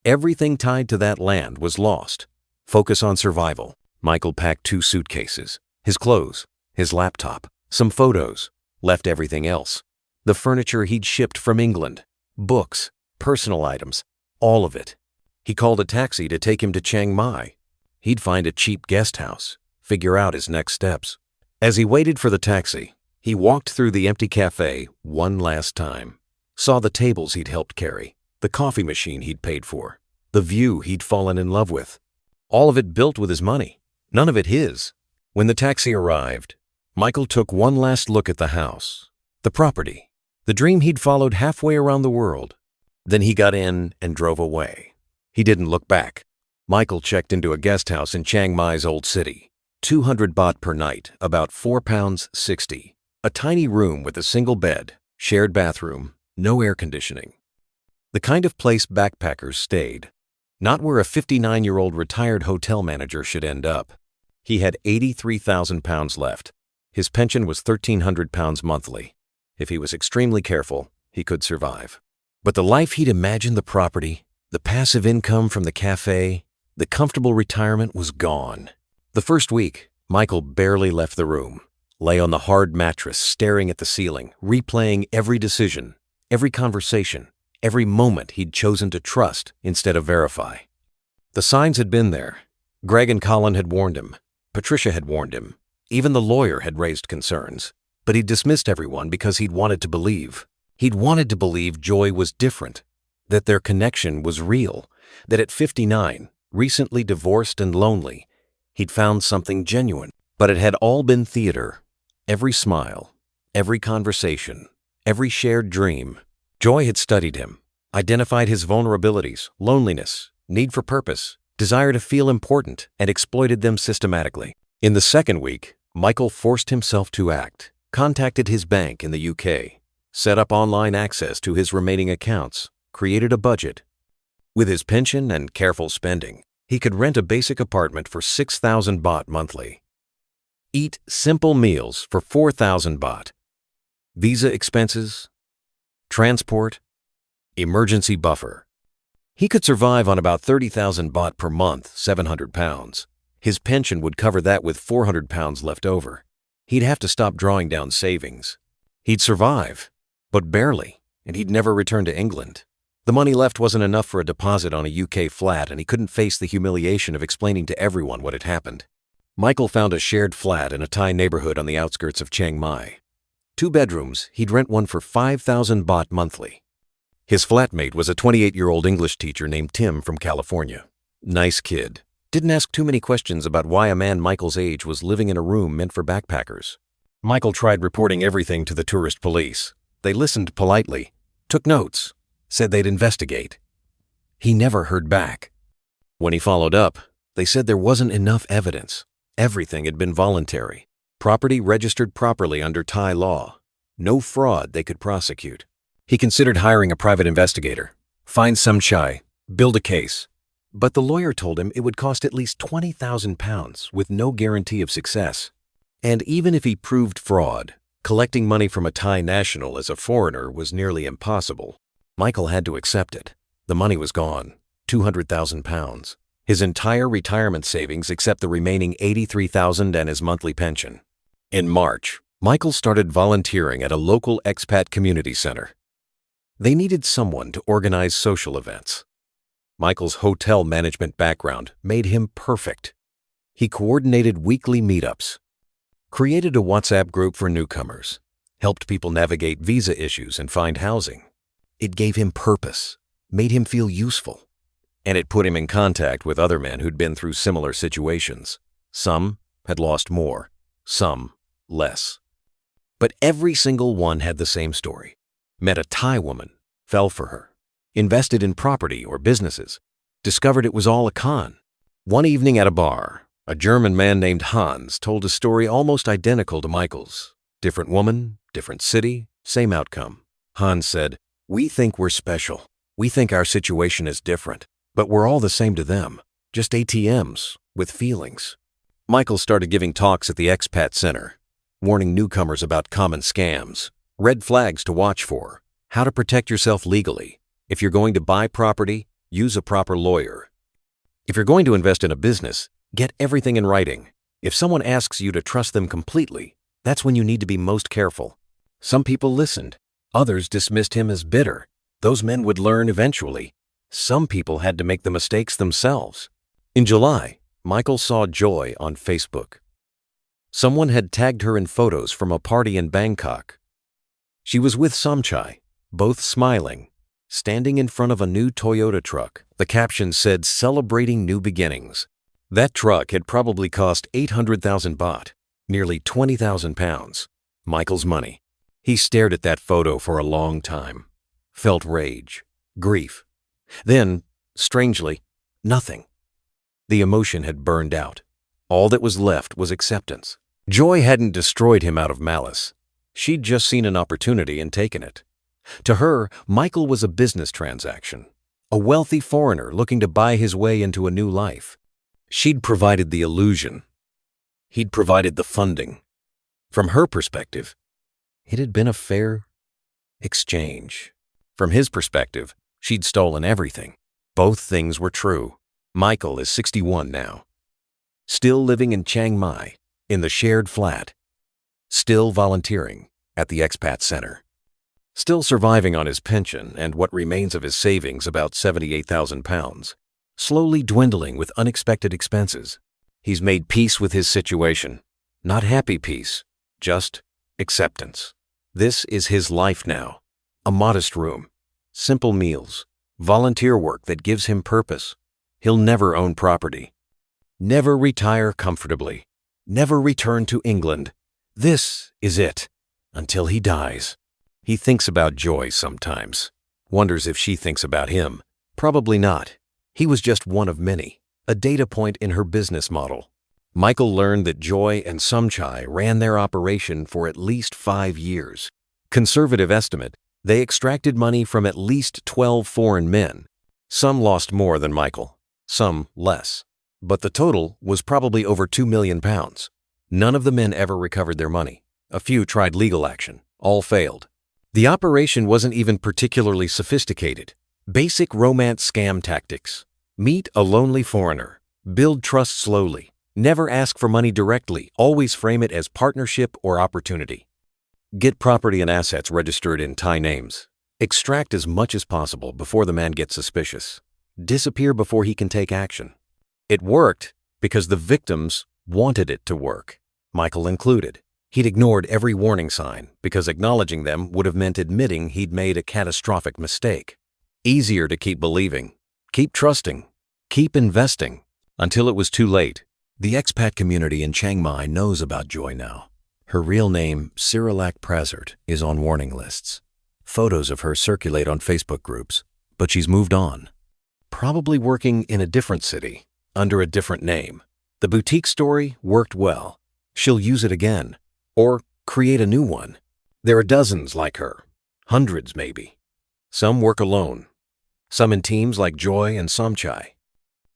everything tied to that land was lost. Focus on survival. Michael packed 2 suitcases, his clothes, his laptop, some photos, left everything else. The furniture he'd shipped from England, books, personal items, all of it. He called a taxi to take him to Chiang Mai. He'd find a cheap guest house, figure out his next steps. As he waited for the taxi, he walked through the empty cafe one last time, saw the tables he'd helped carry, the coffee machine he'd paid for, the view he'd fallen in love with. All of it built with his money, none of it his. When the taxi arrived, Michael took one last look at the house, the property, the dream he'd followed halfway around the world. Then he got in and drove away. He didn't look back. Michael checked into a guest house in Chiang Mai's old city. 200 baht per night, about £4.60. A tiny room with a single bed, shared bathroom, no air conditioning. The kind of place backpackers stayed. Not where a 59-year-old retired hotel manager should end up. He had £83,000 left. His pension was £1,300 monthly. If he was extremely careful, he could survive. But the life he'd imagined, the property, the passive income from the cafe, the comfortable retirement was gone. The first week, Michael barely left the room, lay on the hard mattress staring at the ceiling, replaying every decision, every conversation, every moment he'd chosen to trust instead of verify. The signs had been there. Greg and Colin had warned him. Patricia had warned him. Even the lawyer had raised concerns. But he'd dismissed everyone because he'd wanted to believe. He'd wanted to believe Joy was different, that their connection was real, that at 59, recently divorced and lonely, he'd found something genuine. But it had all been theater. Every smile, every conversation, every shared dream. Joy had studied him, identified his vulnerabilities, loneliness, need for purpose, desire to feel important, and exploited them systematically. In the second week, Michael forced himself to act, contacted his bank in the UK, set up online access to his remaining accounts, created a budget. With his pension and careful spending, he could rent a basic apartment for 6,000 baht monthly. Eat simple meals for 4,000 baht. Visa expenses, transport, emergency buffer. He could survive on about 30,000 baht per month, £700. His pension would cover that with £400 left over. He'd have to stop drawing down savings. He'd survive, but barely, and he'd never return to England. The money left wasn't enough for a deposit on a UK flat, and he couldn't face the humiliation of explaining to everyone what had happened. Michael found a shared flat in a Thai neighborhood on the outskirts of Chiang Mai. 2 bedrooms, he'd rent one for 5,000 baht monthly. His flatmate was a 28-year-old English teacher named Tim from California. Nice kid. Didn't ask too many questions about why a man Michael's age was living in a room meant for backpackers. Michael tried reporting everything to the tourist police. They listened politely, took notes, said they'd investigate. He never heard back. When he followed up, they said there wasn't enough evidence. Everything had been voluntary. Property registered properly under Thai law. No fraud they could prosecute. He considered hiring a private investigator, find some chai, build a case. But the lawyer told him it would cost at least £20,000 with no guarantee of success. And even if he proved fraud, collecting money from a Thai national as a foreigner was nearly impossible. Michael had to accept it. The money was gone, £200,000. His entire retirement savings except the remaining $83,000 and his monthly pension. In March, Michael started volunteering at a local expat community center. They needed someone to organize social events. Michael's hotel management background made him perfect. He coordinated weekly meetups, created a WhatsApp group for newcomers, helped people navigate visa issues and find housing. It gave him purpose, made him feel useful, and it put him in contact with other men who'd been through similar situations. Some had lost more, some less. But every single one had the same story. Met a Thai woman, fell for her, invested in property or businesses, discovered it was all a con. One evening at a bar, a German man named Hans told a story almost identical to Michael's. Different woman, different city, same outcome. Hans said, "We think we're special. We think our situation is different, but we're all the same to them, just ATMs with feelings." Michael started giving talks at the Expat Center, warning newcomers about common scams, red flags to watch for, how to protect yourself legally. If you're going to buy property, use a proper lawyer. If you're going to invest in a business, get everything in writing. If someone asks you to trust them completely, that's when you need to be most careful. Some people listened. Others dismissed him as bitter. Those men would learn eventually. Some people had to make the mistakes themselves. In July, Michael saw Joy on Facebook. Someone had tagged her in photos from a party in Bangkok. She was with Somchai, both smiling, standing in front of a new Toyota truck. The caption said, "Celebrating new beginnings." That truck had probably cost 800,000 baht, nearly 20,000 pounds, Michael's money. He stared at that photo for a long time, felt rage, grief. Then, strangely, nothing. The emotion had burned out. All that was left was acceptance. Joy hadn't destroyed him out of malice. She'd just seen an opportunity and taken it. To her, Michael was a business transaction, a wealthy foreigner looking to buy his way into a new life. She'd provided the illusion. He'd provided the funding. From her perspective, it had been a fair exchange. From his perspective, she'd stolen everything. Both things were true. Michael is 61 now. Still living in Chiang Mai, in the shared flat. Still volunteering at the Expat Center. Still surviving on his pension and what remains of his savings, about 78,000 pounds. Slowly dwindling with unexpected expenses. He's made peace with his situation. Not happy peace, just acceptance. This is his life now. A modest room, simple meals, volunteer work that gives him purpose. He'll never own property. Never retire comfortably. Never return to England. This is it, until he dies. He thinks about Joy sometimes. Wonders if she thinks about him. Probably not. He was just one of many, a data point in her business model. Michael learned that Joy and Somchai ran their operation for at least 5 years. Conservative estimate, they extracted money from at least 12 foreign men. Some lost more than Michael, some less. But the total was probably over 2 million pounds. None of the men ever recovered their money. A few tried legal action. All failed. The operation wasn't even particularly sophisticated. Basic romance scam tactics. Meet a lonely foreigner. Build trust slowly. Never ask for money directly. Always frame it as partnership or opportunity. Get property and assets registered in Thai names. Extract as much as possible before the man gets suspicious. Disappear before he can take action. It worked because the victims wanted it to work, Michael included. He'd ignored every warning sign because acknowledging them would have meant admitting he'd made a catastrophic mistake. Easier to keep believing, keep trusting, keep investing, until it was too late. The expat community in Chiang Mai knows about Joy now. Her real name, Cyrilak Prazert, is on warning lists. Photos of her circulate on Facebook groups, but she's moved on. Probably working in a different city, under a different name. The boutique story worked well. She'll use it again, or create a new one. There are dozens like her, hundreds maybe. Some work alone, some in teams like Joy and Somchai.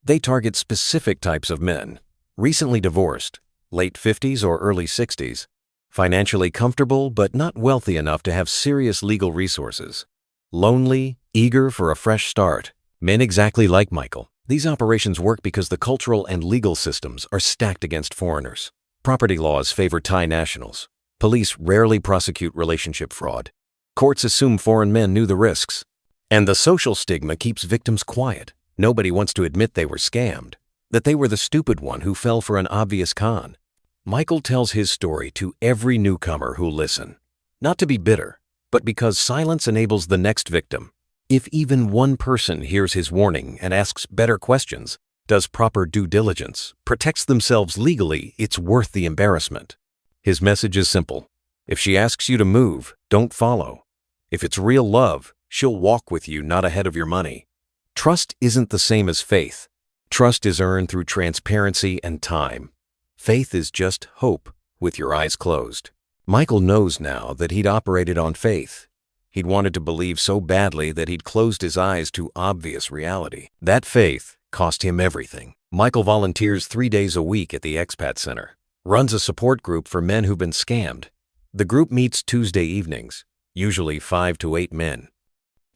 They target specific types of men, recently divorced, late 50s or early 60s, financially comfortable but not wealthy enough to have serious legal resources, lonely, eager for a fresh start. Men exactly like Michael. These operations work because the cultural and legal systems are stacked against foreigners. Property laws favor Thai nationals. Police rarely prosecute relationship fraud. Courts assume foreign men knew the risks. And the social stigma keeps victims quiet. Nobody wants to admit they were scammed, that they were the stupid one who fell for an obvious con. Michael tells his story to every newcomer who'll listen, not to be bitter, but because silence enables the next victim. If even one person hears his warning and asks better questions, does proper due diligence, protects themselves legally, it's worth the embarrassment. His message is simple. If she asks you to move, don't follow. If it's real love, she'll walk with you, not ahead of your money. Trust isn't the same as faith. Trust is earned through transparency and time. Faith is just hope with your eyes closed. Michael knows now that he'd operated on faith. He'd wanted to believe so badly that he'd closed his eyes to obvious reality. That faith cost him everything. Michael volunteers 3 days a week at the Expat Center, runs a support group for men who've been scammed. The group meets Tuesday evenings, usually 5 to 8 men.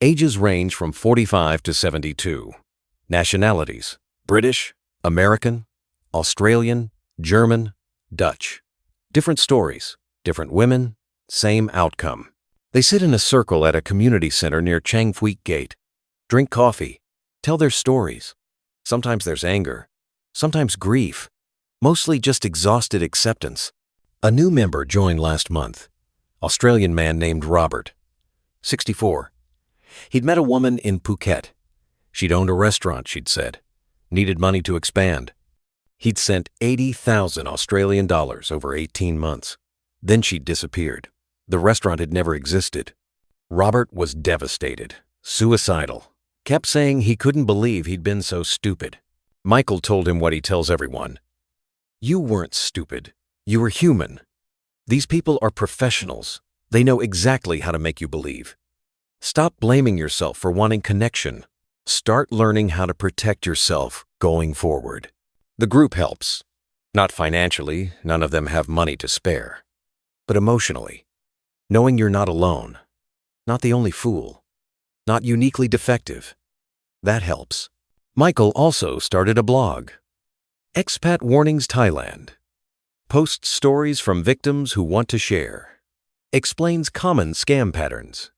Ages range from 45 to 72. Nationalities: British, American, Australian, German, Dutch. Different stories, different women, same outcome. They sit in a circle at a community center near Chang Phuic Gate, drink coffee, tell their stories. Sometimes there's anger, sometimes grief, mostly just exhausted acceptance. A new member joined last month, Australian man named Robert, 64. He'd met a woman in Phuket. She'd owned a restaurant, she'd said, needed money to expand. He'd sent 80,000 Australian dollars over 18 months. Then she'd disappeared. The restaurant had never existed. Robert was devastated, suicidal, kept saying he couldn't believe he'd been so stupid. Michael told him what he tells everyone. You weren't stupid. You were human. These people are professionals. They know exactly how to make you believe. Stop blaming yourself for wanting connection. Start learning how to protect yourself going forward. The group helps. Not financially, none of them have money to spare, but emotionally. Knowing you're not alone, not the only fool, not uniquely defective. That helps. Michael also started a blog, Expat Warnings Thailand. Posts stories from victims who want to share. Explains common scam patterns.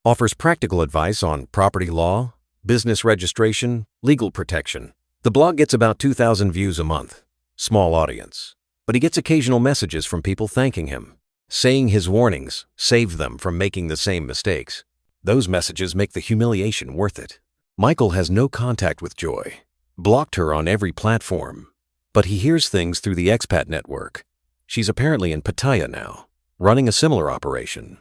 Offers practical advice on property law, business registration, legal protection. The blog gets about 2,000 views a month. Small audience. But he gets occasional messages from people thanking him, saying his warnings saved them from making the same mistakes. Those messages make the humiliation worth it. Michael has no contact with Joy, blocked her on every platform, but he hears things through the Expat network. She's apparently in Pattaya now, running a similar operation.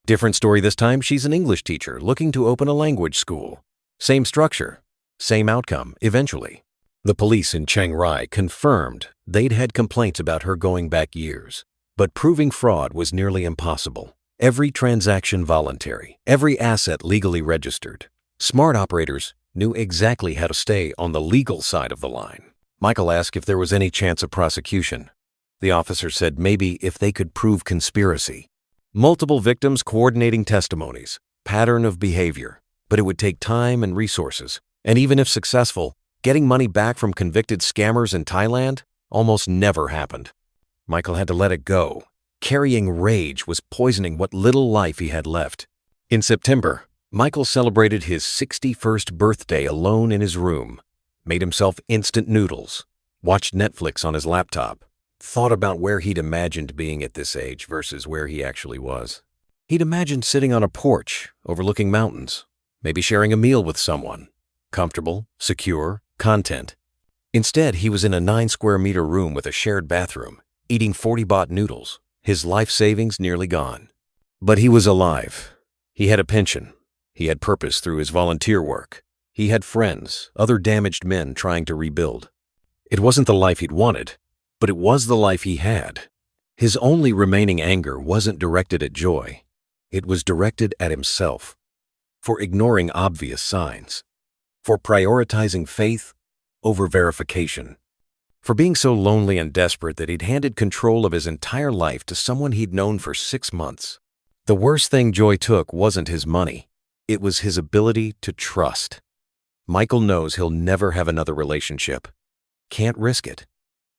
Different story this time, she's an English teacher looking to open a language school. Same structure, same outcome, eventually. The police in Chiang Rai confirmed they'd had complaints about her going back years. But proving fraud was nearly impossible. Every transaction voluntary, every asset legally registered. Smart operators knew exactly how to stay on the legal side of the line. Michael asked if there was any chance of prosecution. The officer said maybe if they could prove conspiracy. Multiple victims coordinating testimonies, pattern of behavior, but it would take time and resources. And even if successful, getting money back from convicted scammers in Thailand almost never happened. Michael had to let it go. Carrying rage was poisoning what little life he had left. In September, Michael celebrated his 61st birthday alone in his room, made himself instant noodles, watched Netflix on his laptop, thought about where he'd imagined being at this age versus where he actually was. He'd imagined sitting on a porch, overlooking mountains, maybe sharing a meal with someone. Comfortable, secure, content. Instead, he was in a 9-square-meter room with a shared bathroom, eating 40-baht noodles, his life savings nearly gone. But he was alive. He had a pension. He had purpose through his volunteer work. He had friends, other damaged men trying to rebuild. It wasn't the life he'd wanted, but it was the life he had. His only remaining anger wasn't directed at Joy. It was directed at himself, for ignoring obvious signs, for prioritizing faith over verification, For being so lonely and desperate that he'd handed control of his entire life to someone he'd known for 6 months. The worst thing Joy took wasn't his money. It was his ability to trust. Michael knows he'll never have another relationship. Can't risk it.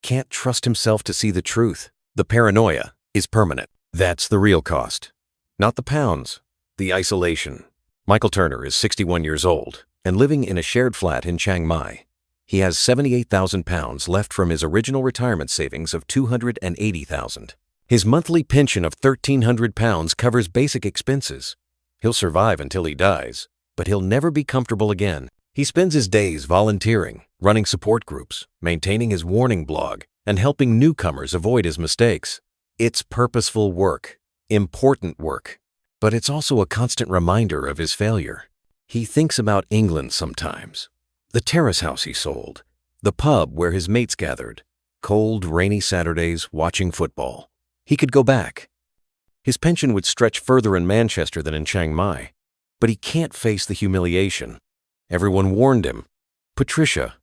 Can't trust himself to see the truth. The paranoia is permanent. That's the real cost. Not the pounds, the isolation. Michael Turner is 61 years old and living in a shared flat in Chiang Mai. He has 78,000 pounds left from his original retirement savings of 280,000. His monthly pension of 1,300 pounds covers basic expenses. He'll survive until he dies, but he'll never be comfortable again. He spends his days volunteering, running support groups, maintaining his warning blog, and helping newcomers avoid his mistakes. It's purposeful work, important work, but it's also a constant reminder of his failure. He thinks about England sometimes. The terrace house he sold, the pub where his mates gathered, cold, rainy Saturdays watching football. He could go back. His pension would stretch further in Manchester than in Chiang Mai, but he can't face the humiliation. Everyone warned him. Patricia,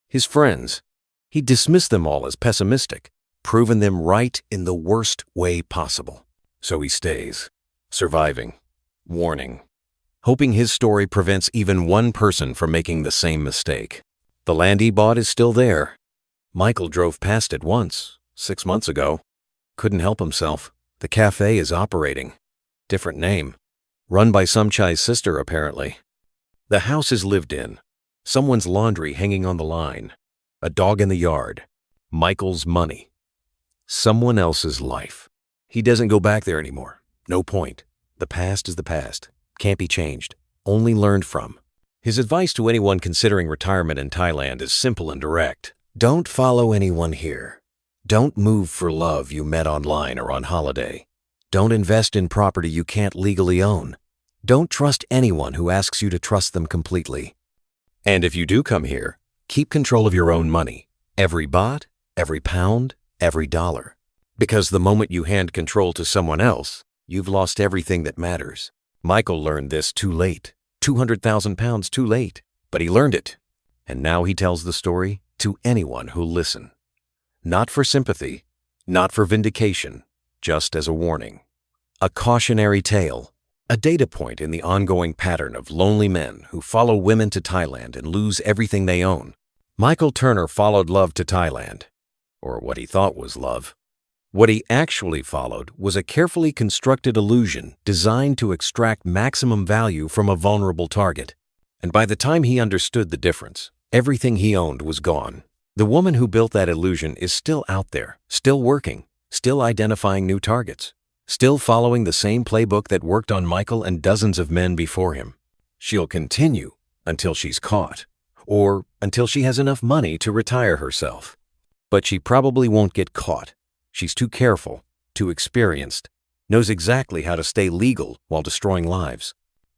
his friends. He dismissed them all as pessimistic, proven them right in the worst way possible. So he stays, surviving, warning, hoping his story prevents even one person from making the same mistake. The land he bought is still there. Michael drove past it once, 6 months ago. Couldn't help himself. The cafe is operating. Different name. Run by some Chai's sister, apparently. The house is lived in. Someone's laundry hanging on the line. A dog in the yard. Michael's money. Someone else's life. He doesn't go back there anymore. No point. The past is the past. Can't be changed. Only learned from. His advice to anyone considering retirement in Thailand is simple and direct. Don't follow anyone here. Don't move for love you met online or on holiday. Don't invest in property you can't legally own. Don't trust anyone who asks you to trust them completely. And if you do come here, keep control of your own money. Every baht, every pound, every dollar. Because the moment you hand control to someone else, you've lost everything that matters. Michael learned this too late. 200,000 pounds too late. But he learned it. And now he tells the story to anyone who'll listen. Not for sympathy, not for vindication, just as a warning. A cautionary tale. A data point in the ongoing pattern of lonely men who follow women to Thailand and lose everything they own. Michael Turner followed love to Thailand. Or what he thought was love. What he actually followed was a carefully constructed illusion designed to extract maximum value from a vulnerable target. And by the time he understood the difference, everything he owned was gone. The woman who built that illusion is still out there, still working, still identifying new targets, still following the same playbook that worked on Michael and dozens of men before him. She'll continue until she's caught, or until she has enough money to retire herself. But she probably won't get caught. She's too careful, too experienced, knows exactly how to stay legal while destroying lives.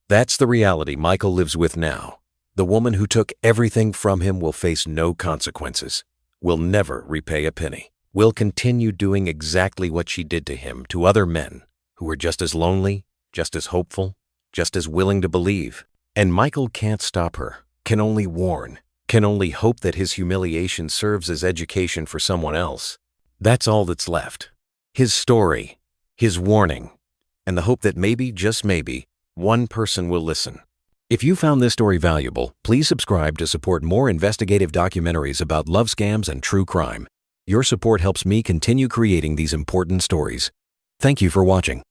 That's the reality Michael lives with now. The woman who took everything from him will face no consequences, will never repay a penny, will continue doing exactly what she did to him to other men who were just as lonely, just as hopeful, just as willing to believe. And Michael can't stop her, can only warn, can only hope that his humiliation serves as education for someone else. That's all that's left. His story, his warning, and the hope that maybe, just maybe, one person will listen. If you found this story valuable, please subscribe to support more investigative documentaries about love scams and true crime. Your support helps me continue creating these important stories. Thank you for watching.